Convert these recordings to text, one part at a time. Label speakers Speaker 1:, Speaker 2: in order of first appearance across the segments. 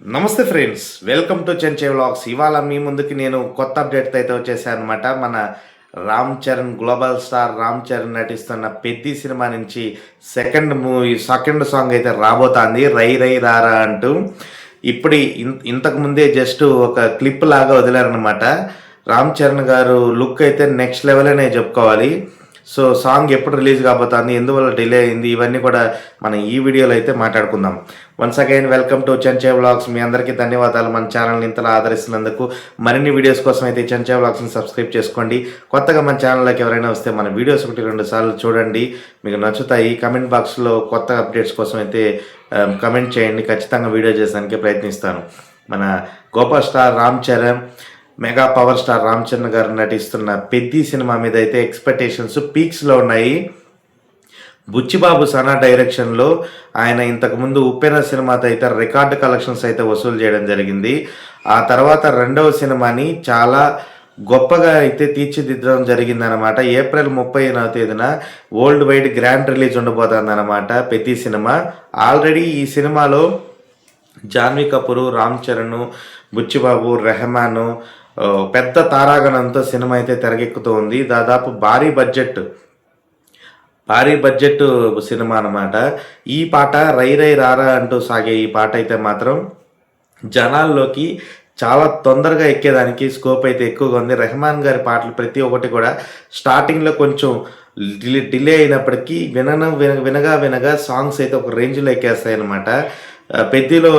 Speaker 1: నమస్తే friends, welcome to Chenche vlogs. ఇవాళ మీ ముందుకి నేను కొత్త అప్డేట్తో అయితే వచ్చేసాను అనమాట. మన రామ్ చరణ్, గ్లోబల్ స్టార్ రామ్ చరణ్ నటిస్తున్న పెద్ది సినిమా నుంచి సెకండ్ సాంగ్ అయితే రాబోతుంది, రై రై రారా అంటూ. ఇప్పుడు ఇంతకు ముందే జస్ట్ ఒక క్లిప్ లాగా వదిలారనమాట. రామ్ చరణ్ గారు లుక్ అయితే నెక్స్ట్ లెవెల్ అనే చెప్పుకోవాలి. సో సాంగ్ ఎప్పుడు రిలీజ్ కాబోతుంది, ఎందువల్ల డిలే అయింది, ఇవన్నీ కూడా మనం ఈ వీడియోలో అయితే మాట్లాడుకుందాం. Once again welcome to Chenche vlogs. మీ అందరికీ ధన్యవాదాలు మన ఛానల్ని ఇంతలా ఆదరిస్తున్నందుకు. మరిన్ని వీడియోస్ కోసం అయితే చెంచే వ్లాగ్స్ని సబ్స్క్రైబ్ చేసుకోండి. కొత్తగా మన ఛానల్లోకి ఎవరైనా వస్తే మన వీడియోస్ 1-2 సార్లు చూడండి, మీకు నచ్చుతాయి. కమెంట్ బాక్స్లో కొత్త అప్డేట్స్ కోసం అయితే కమెంట్ చేయండి, ఖచ్చితంగా వీడియో చేయడానికి ప్రయత్నిస్తాను. మన global star Ram Charan, mega power star Ram Charan garu నటిస్తున్న పెద్ది సినిమా మీద అయితే ఎక్స్పెక్టేషన్స్ పీక్స్లో ఉన్నాయి. బుచ్చిబాబు సనా డైరెక్షన్లో ఆయన ఇంతకుముందు ఉప్పెన సినిమాతో అయితే రికార్డు కలెక్షన్స్ అయితే వసూలు చేయడం జరిగింది. ఆ తర్వాత రెండవ సినిమాని చాలా గొప్పగా అయితే తీర్చిదిద్దడం జరిగిందనమాట. ఏప్రిల్ 30వ తేదీన వరల్డ్ వైడ్ గ్రాండ్ రిలీజ్ ఉండబోతుంది అనమాట పెద్ది సినిమా. ఆల్రెడీ ఈ సినిమాలో జాన్వీ కపూర్, రామ్ చరణ్, బుచ్చిబాబు, రెహమాన్ పెద్ద తారాగణంతో సినిమా అయితే తెరకెక్కుతూ ఉంది. దాదాపు భారీ బడ్జెట్ సినిమా అనమాట. ఈ పాట రై రై రారా అంటూ సాగే ఈ పాట అయితే మాత్రం జనాల్లోకి చాలా తొందరగా ఎక్కేదానికి స్కోప్ అయితే ఎక్కువగా ఉంది. రెహమాన్ గారి పాటలు ప్రతి ఒక్కటి కూడా స్టార్టింగ్లో కొంచెం డిలే అయినప్పటికీ వినగా సాంగ్స్ అయితే ఒక రేంజ్లో ఎక్కేస్తాయి అన్నమాట. పెద్దిలో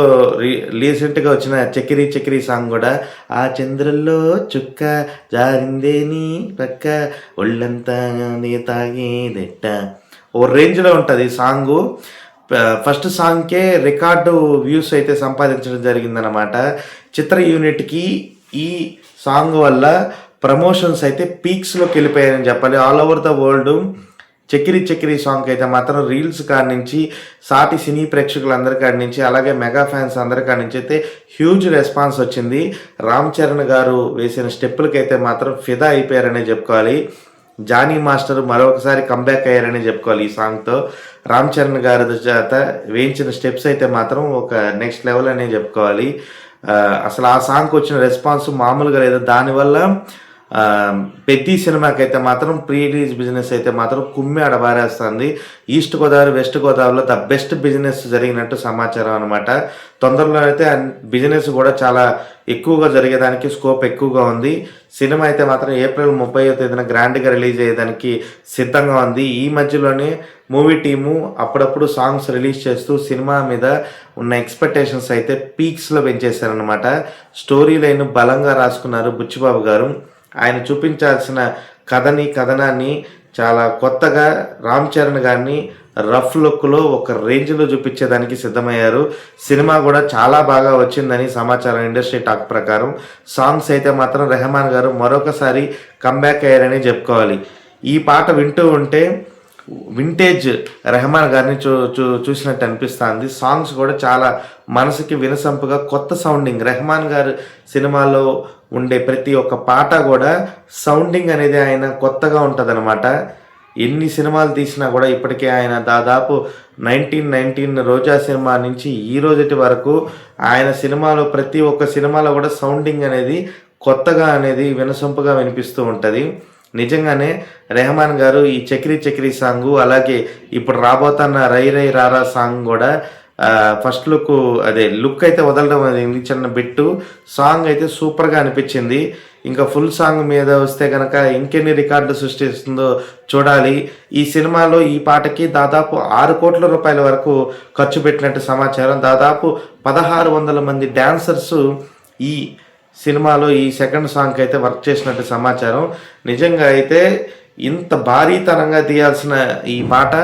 Speaker 1: రీసెంట్గా వచ్చిన చక్కెరీ సాంగ్ కూడా, ఆ చంద్రుల్లో చుక్క జారిందే నీ పక్క ఒళ్ళంతా నీ తాగేదెట్ట, ఓ రేంజ్లో ఉంటుంది సాంగు. ఫస్ట్ సాంగ్కే రికార్డు వ్యూస్ అయితే సంపాదించడం జరిగిందనమాట. చిత్ర యూనిట్కి ఈ సాంగ్ వల్ల ప్రమోషన్స్ అయితే పీక్స్లోకి వెళ్ళిపోయాయని చెప్పాలి. ఆల్ ఓవర్ ద వరల్డ్ చక్కెరీ సాంగ్ అయితే మాత్రం రీల్స్ కాడి నుంచి, సాటి సినీ ప్రేక్షకులందరి కాడి నుంచి, అలాగే మెగా ఫ్యాన్స్ అందరి కాడి నుంచి అయితే హ్యూజ్ రెస్పాన్స్ వచ్చింది. రామ్ చరణ్ గారు వేసిన స్టెప్పులకి అయితే మాత్రం ఫిదా అయిపోయారనే చెప్పుకోవాలి. జానీ మాస్టర్ మరొకసారి కంబ్యాక్ అయ్యారని చెప్పుకోవాలి. ఈ సాంగ్తో రామ్ చరణ్ గారి చేత వేయించిన స్టెప్స్ అయితే మాత్రం ఒక నెక్స్ట్ లెవెల్ అనే చెప్పుకోవాలి. అసలు ఆ సాంగ్కి వచ్చిన రెస్పాన్స్ మామూలుగా లేదు. దానివల్ల పెద్ది సినిమాకి అయితే మాత్రం ప్రీ రిలీజ్ బిజినెస్ అయితే మాత్రం కుమ్మి ఆడబారేస్తుంది. ఈస్ట్ గోదావరి, వెస్ట్ గోదావరిలో ద బెస్ట్ బిజినెస్ జరిగినట్టు సమాచారం అనమాట. తొందరలో అయితే బిజినెస్ కూడా చాలా ఎక్కువగా జరిగేదానికి స్కోప్ ఎక్కువగా ఉంది. సినిమా అయితే మాత్రం ఏప్రిల్ 30వ తేదీన గ్రాండ్గా రిలీజ్ అయ్యేదానికి సిద్ధంగా ఉంది. ఈ మధ్యలోనే మూవీ టీము అప్పుడప్పుడు సాంగ్స్ రిలీజ్ చేస్తూ సినిమా మీద ఉన్న ఎక్స్పెక్టేషన్స్ అయితే పీక్స్లో పెంచేశారనమాట. స్టోరీ లైన్ బలంగా రాసుకున్నారు బుచ్చిబాబు గారు. ఆయన చూపించాల్సిన కథనాన్ని చాలా కొత్తగా రామ్ చరణ్ గారిని రఫ్ లుక్లో ఒక రేంజ్లో చూపించేదానికి సిద్ధమయ్యారు. సినిమా కూడా చాలా బాగా వచ్చిందని సమాచారం, ఇండస్ట్రీ టాక్ ప్రకారం. సాంగ్స్ అయితే మాత్రం రెహమాన్ గారు మరొకసారి కంబ్యాక్ అయ్యారని చెప్పుకోవాలి. ఈ పాట వింటూ ఉంటే వింటేజ్ రెహమాన్ గారిని చూసినట్టు అనిపిస్తుంది. సాంగ్స్ కూడా చాలా మనసుకి వినసంపుగా కొత్త సౌండింగ్. రెహమాన్ గారు సినిమాలో ఉండే ప్రతి ఒక్క పాట కూడా సౌండింగ్ అనేది ఆయన కొత్తగా ఉంటుంది అనమాట. ఎన్ని సినిమాలు తీసినా కూడా ఇప్పటికే ఆయన దాదాపు 1919 రోజా సినిమా నుంచి ఈ రోజుటి వరకు ఆయన సినిమాలో ప్రతి ఒక్క సినిమాలో కూడా సౌండింగ్ అనేది కొత్తగా అనేది వినసొంపుగా వినిపిస్తూ ఉంటుంది. నిజంగానే రెహమాన్ గారు ఈ చక్కెరీ సాంగు, అలాగే ఇప్పుడు రాబోతున్న రై రై రారా సాంగ్ కూడా ఫస్ట్ లుక్ అయితే వదలడం అనేది చిన్న బిట్టు. సాంగ్ అయితే సూపర్గా అనిపించింది. ఇంకా ఫుల్ సాంగ్ మీద వస్తే కనుక ఇంకెన్ని రికార్డులు సృష్టిస్తుందో చూడాలి. ఈ సినిమాలో ఈ పాటకి దాదాపు 6 కోట్ల రూపాయల వరకు ఖర్చు పెట్టినట్టు సమాచారం. దాదాపు 1600 మంది డాన్సర్స్ ఈ సినిమాలో ఈ సెకండ్ సాంగ్ అయితే వర్క్ చేసినట్టు సమాచారం. నిజంగా అయితే ఇంత భారీతనంగా తీయాల్సిన ఈ పాట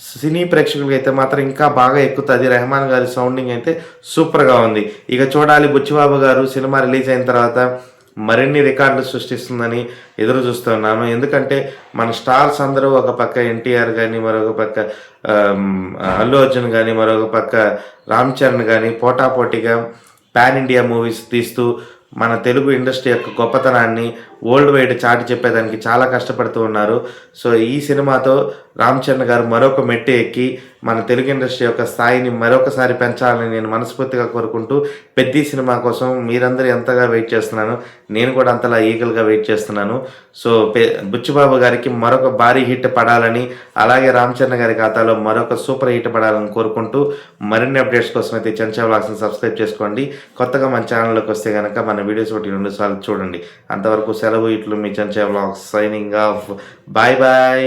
Speaker 1: సినీ ప్రేక్షకులకి అయితే మాత్రం ఇంకా బాగా ఎక్కుతుంది. రెహమాన్ గారి సౌండింగ్ అయితే సూపర్గా ఉంది. ఇక చూడాలి బుచ్చిబాబు గారు సినిమా రిలీజ్ అయిన తర్వాత మరిన్ని రికార్డులు సృష్టిస్తుందని ఎదురు చూస్తున్నాను. ఎందుకంటే మన స్టార్స్ అందరూ ఒక పక్క ఎన్టీఆర్ కానీ, మరొక పక్క అల్లు అర్జున్ కానీ, మరొక పక్క రామ్ చరణ్ కానీ పోటాపోటీగా పాన్ ఇండియా మూవీస్ తీస్తూ మన తెలుగు ఇండస్ట్రీ యొక్క గొప్పతనాన్ని వరల్డ్ వైడ్ చాటి చెప్పేదానికి చాలా కష్టపడుతూ ఉన్నారు. సో ఈ సినిమాతో రామ్ చరణ్ గారు మరొక మెట్టు ఎక్కి మన తెలుగు ఇండస్ట్రీ యొక్క స్థాయిని మరొకసారి పెంచాలని నేను మనస్ఫూర్తిగా కోరుకుంటూ పెద్ద సినిమా కోసం మీరందరూ ఎంతగా వెయిట్ చేస్తున్నాను, నేను కూడా అంతలా ఈగల్గా వెయిట్ చేస్తున్నాను. సో బుచ్చిబాబు గారికి మరొక భారీ హిట్ పడాలని, అలాగే రామ్ చరణ్ గారి ఖాతాలో మరొక సూపర్ హిట్ పడాలని కోరుకుంటూ మరిన్ని అప్డేట్స్ కోసం అయితే చెంచా వ్లాగ్స్ని సబ్స్క్రైబ్ చేసుకోండి. కొత్తగా మన ఛానల్లోకి వస్తే కనుక మన వీడియోస్ ఒకటి 2 సార్లు చూడండి. అంతవరకు సెలవు. ఇట్లు మీ Chencha vlogs signing off. Bye bye.